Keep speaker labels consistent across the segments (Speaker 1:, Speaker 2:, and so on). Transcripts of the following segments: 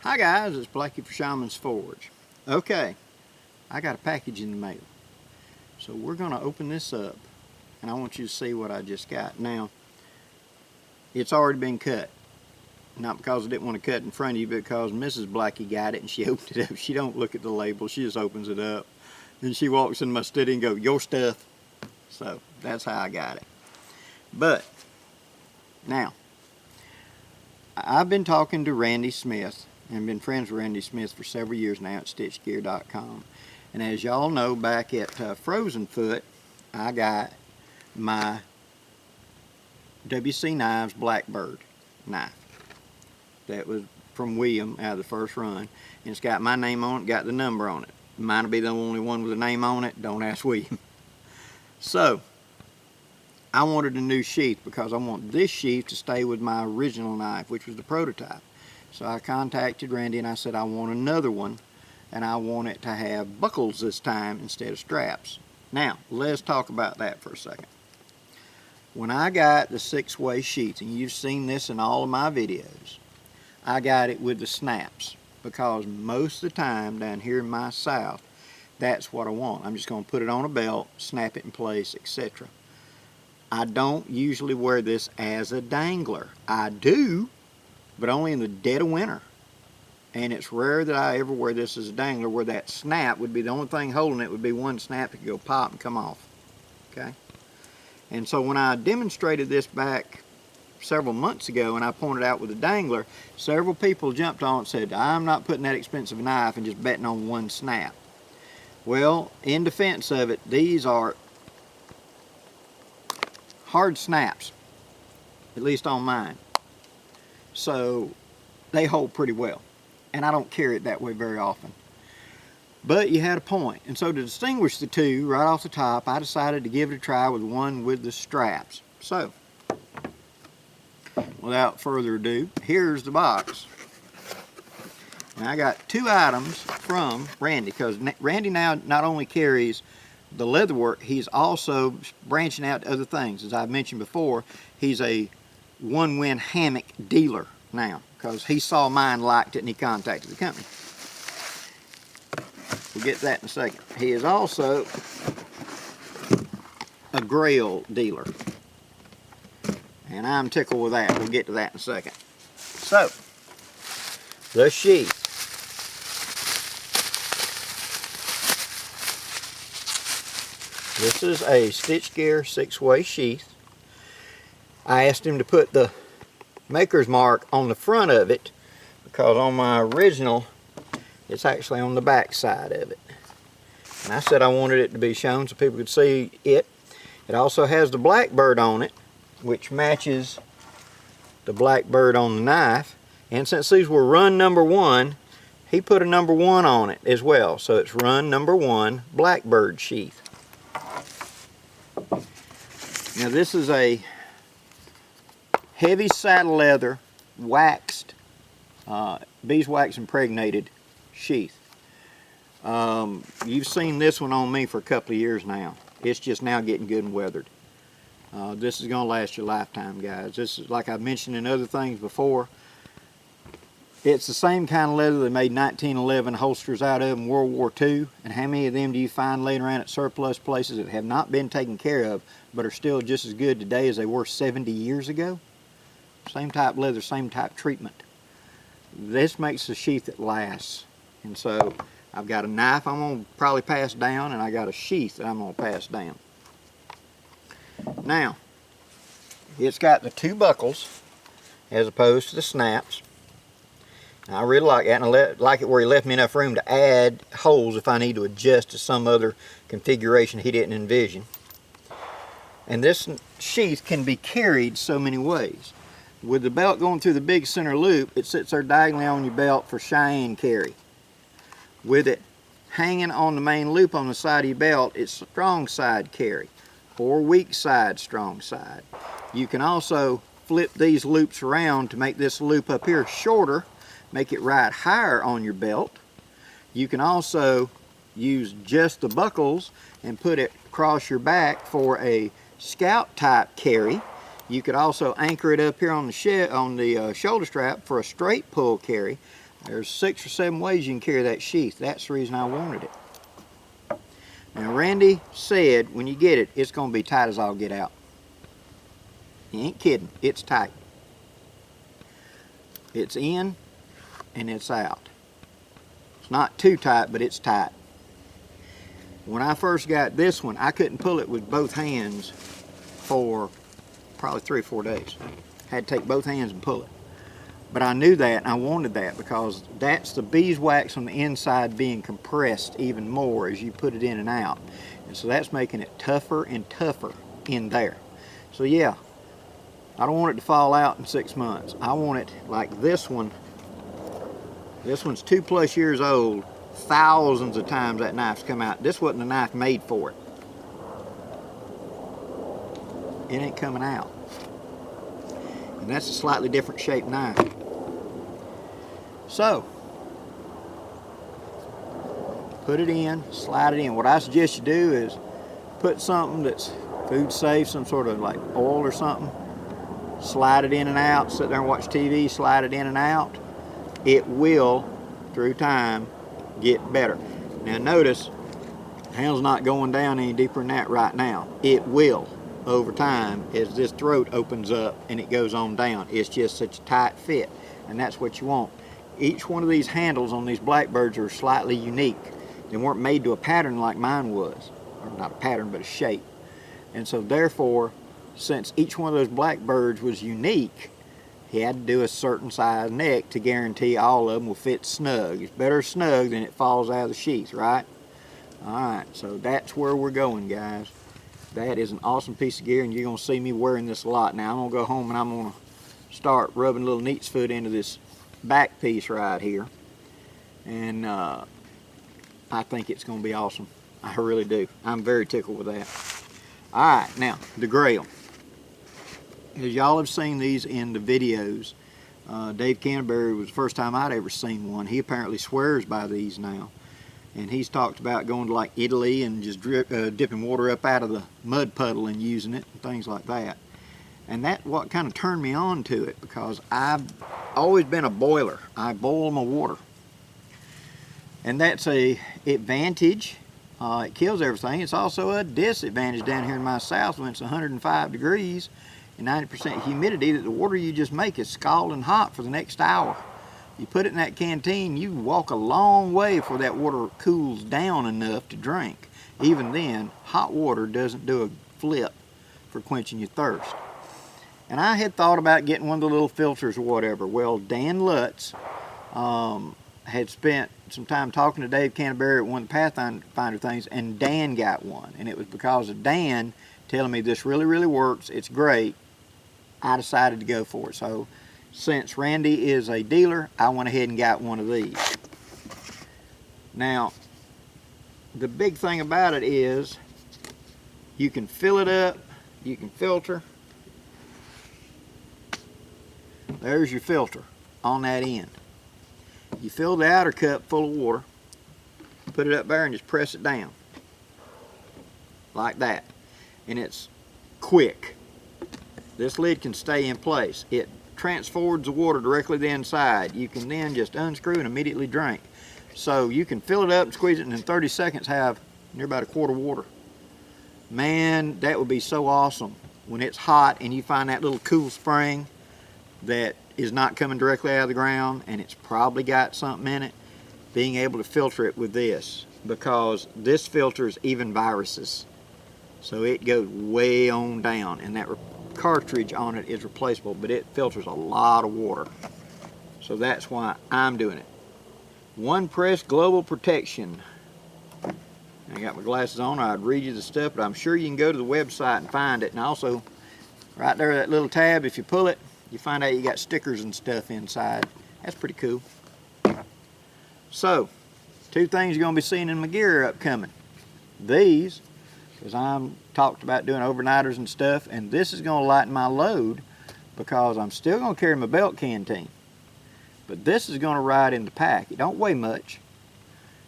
Speaker 1: Hi guys, it's Blackie for Shaman's Forge. Okay, I got a package in the mail. So we're going to open this up and I want you to see what I just got. Now, it's already been cut. Not because I didn't want to cut in front of you, but because Mrs. Blackie got it and she opened it up. She don't look at the label, she just opens it up. And she walks in my study and goes, "Your stuff." So that's how I got it. But, now, I've been talking to Randy Smith and been friends with Randy Smith for several years now at stitchgear.com. And as y'all know, back at Frozen Foot, I got my wcknives blackbird knife. That was from William out of the first run. And it's got my name on it, got the number on it. Mine will be the only one with a name on it. Don't ask William. So, I wanted a new sheath because I want this sheath to stay with my original knife, which was the prototype. So I contacted Randy and I said I want another one, and I want it to have buckles this time instead of straps. Now, let's talk about that for a second. When I got the 6-way sheath, and you've seen this in all of my videos, I got it with the snaps because most of the time down here in my south, that's what I want. I'm just going to put it on a belt, snap it in place, etc. I don't usually wear this as a dangler. I do, but only in the dead of winter. And it's rare that I ever wear this as a dangler, where that snap would be the only thing holding it, would be one snap that could go pop and come off. Okay? And so when I demonstrated this back several months ago and I pointed out with a dangler, several people jumped on and said, "I'm not putting that expensive knife and just betting on one snap." Well, in defense of it, these are hard snaps, at least on mine. So they hold pretty well, and I don't carry it that way very often. But you had a point, and so to distinguish the two right off the top, I decided to give it a try with one with the straps. So without further ado, here's the box. Now I got two items from Randy, because Randy now not only carries the leather work, he's also branching out to other things. As I've mentioned before, he's a one-win hammock dealer now, because he saw mine, liked it, and he contacted the company. We'll get to that in a second. He is also a grail dealer, and I'm tickled with that. We'll get to that in a second. So, the sheath. This is a Stitch Gear 6-way sheath. I asked him to put the maker's mark on the front of it because on my original it's actually on the back side of it. And I said I wanted it to be shown so people could see it. It also has the blackbird on it, which matches the blackbird on the knife. And since these were run number 1, he put a number 1 on it as well. So it's run number 1 blackbird sheath. Now this is a heavy saddle leather waxed, beeswax impregnated sheath. You've seen this one on me for a couple of years now. It's just now getting good and weathered. This is going to last your lifetime, guys. This is, like I've mentioned in other things before, it's the same kind of leather they made 1911 holsters out of in World War II. And how many of them do you find laying around at surplus places that have not been taken care of but are still just as good today as they were 70 years ago? Same type leather, same type treatment. This makes a sheath that lasts. And so I've got a knife I'm going to probably pass down, and I got a sheath that I'm going to pass down. Now, it's got the 2 buckles as opposed to the snaps. Now, I really like that, and I like it where he left me enough room to add holes if I need to adjust to some other configuration he didn't envision. And this sheath can be carried so many ways. With the belt going through the big center loop, it sits there diagonally on your belt for Cheyenne carry. With it hanging on the main loop on the side of your belt, it's strong side carry, or weak side, strong side. You can also flip these loops around to make this loop up here shorter, make it ride higher on your belt. You can also use just the buckles and put it across your back for a scout type carry. You could also anchor it up here on the shoulder strap for a straight pull carry. There's 6 or 7 ways you can carry that sheath. That's the reason I wanted it. Now Randy said when you get it, it's going to be tight as all get out. He ain't kidding. It's tight. It's in and it's out. It's not too tight, but it's tight. When I first got this one, I couldn't pull it with both hands for probably 3 or 4 days. Had to take both hands and pull it. But I knew that and I wanted that because that's the beeswax on the inside being compressed even more as you put it in and out. And so that's making it tougher and tougher in there. So yeah, I don't want it to fall out in 6 months. I want it like this one. This one's 2+ years old. Thousands of times that knife's come out. This wasn't a knife made for it. It ain't coming out. And that's a slightly different shaped knife. So, put it in, slide it in. What I suggest you do is put something that's food safe, some sort of like oil or something. Slide it in and out, sit there and watch TV, slide it in and out. It will, through time, get better. Now notice, the handle's not going down any deeper than that right now. It will, over time, as this throat opens up and it goes on down. It's just such a tight fit, and that's what you want. Each one of these handles on these Blackbirds are slightly unique. They weren't made to a pattern like mine was, or not a pattern, but a shape. And so therefore, since each one of those Blackbirds was unique, he had to do a certain size neck to guarantee all of them will fit snug. It's better snug than it falls out of the sheath, right? Alright, so that's where we're going, guys. That is an awesome piece of gear, and you're going to see me wearing this a lot. Now I'm going to go home and I'm going to start rubbing a little neat's foot into this back piece right here. And I think it's going to be awesome. I really do. I'm very tickled with that. Alright, now the grail. As y'all have seen these in the videos, Dave Canterbury was the first time I'd ever seen one. He apparently swears by these now. And he's talked about going to like Italy and just dipping water up out of the mud puddle and using it and things like that. And that's what kind of turned me on to it, because I've always been a boiler. I boil my water. And that's a advantage. It kills everything. It's also a disadvantage down here in my south when it's 105 degrees and 90% humidity, that the water you just make is scalding hot for the next hour. You put it in that canteen, you walk a long way before that water cools down enough to drink. Even then, hot water doesn't do a flip for quenching your thirst. And I had thought about getting one of the little filters or whatever. Well, Dan Lutz had spent some time talking to Dave Canterbury at one of the Pathfinder things, and Dan got one. And it was because of Dan telling me this really, really works, it's great, I decided to go for it. So since Randy is a dealer, I went ahead and got one of these. Now, the big thing about it is you can fill it up, you can filter. There's your filter on that end. You fill the outer cup full of water, put it up there and just press it down. Like that. And it's quick. This lid can stay in place. It transfers the water directly to the inside. You can then just unscrew and immediately drink. So you can fill it up and squeeze it, and in 30 seconds have near about a quart of water. Man, that would be so awesome when it's hot and you find that little cool spring that is not coming directly out of the ground and it's probably got something in it, being able to filter it with this, because this filters even viruses. So it goes way on down, and that cartridge on it is replaceable, but it filters a lot of water. So that's why I'm doing it. One Press Global Protection. I got my glasses on, I'd read you the stuff, but I'm sure you can go to the website and find it. And also, right there, that little tab, if you pull it, you find out you got stickers and stuff inside. That's pretty cool. So, 2 things you're going to be seeing in my gear upcoming. These, because I'm talked about doing overnighters and stuff, and this is going to lighten my load because I'm still going to carry my belt canteen. But this is going to ride in the pack. It don't weigh much.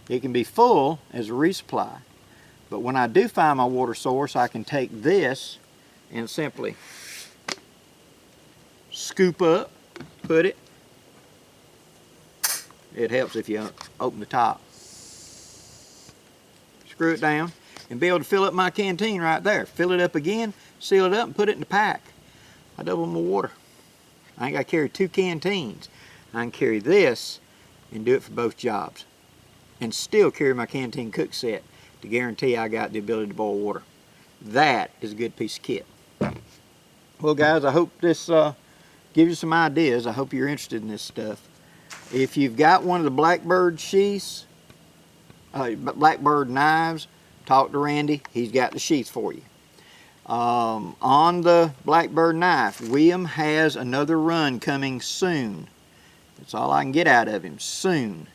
Speaker 1: It can be full as a resupply. But when I do find my water source, I can take this and simply scoop up, put it, It helps if you open the top. Screw it down and be able to fill up my canteen right there. Fill it up again, seal it up, and put it in the pack. I double my water. I ain't got to carry 2 canteens. I can carry this and do it for both jobs. And still carry my canteen cook set to guarantee I got the ability to boil water. That is a good piece of kit. Well guys, I hope this gives you some ideas. I hope you're interested in this stuff. If you've got one of the blackbird sheaths, blackbird knives, talk to Randy. He's got the sheath for you. On the blackbird knife, William has another run coming soon. That's all I can get out of him, soon.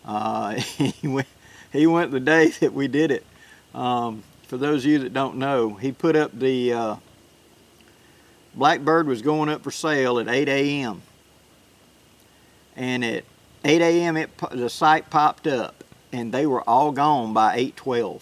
Speaker 1: He went the day that we did it. For those of you that don't know, he put up the blackbird was going up for sale at 8 a.m. And at 8 a.m. the site popped up and they were all gone by 8:12.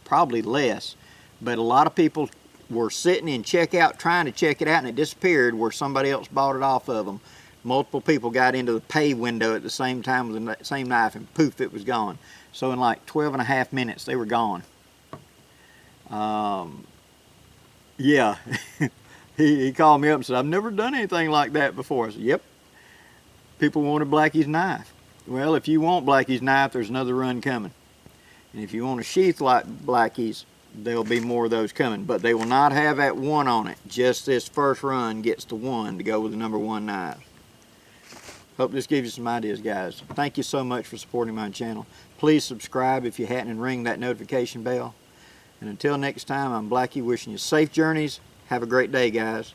Speaker 1: Probably less, but a lot of people were sitting in checkout trying to check it out, and it disappeared where somebody else bought it off of them. Multiple people got into the pay window at the same time with the same knife, and poof, it was gone. So in like 12.5 minutes they were gone. Yeah. He called me up and said, I've never done anything like that before. I said, yep. People wanted Blackie's knife. Well, if you want Blackie's knife, there's another run coming. And if you want a sheath like Blackie's, there'll be more of those coming. But they will not have that 1 on it. Just this first run gets the 1 to go with the #1 knife. Hope this gives you some ideas, guys. Thank you so much for supporting my channel. Please subscribe if you hadn't and ring that notification bell. And until next time, I'm Blackie wishing you safe journeys. Have a great day, guys.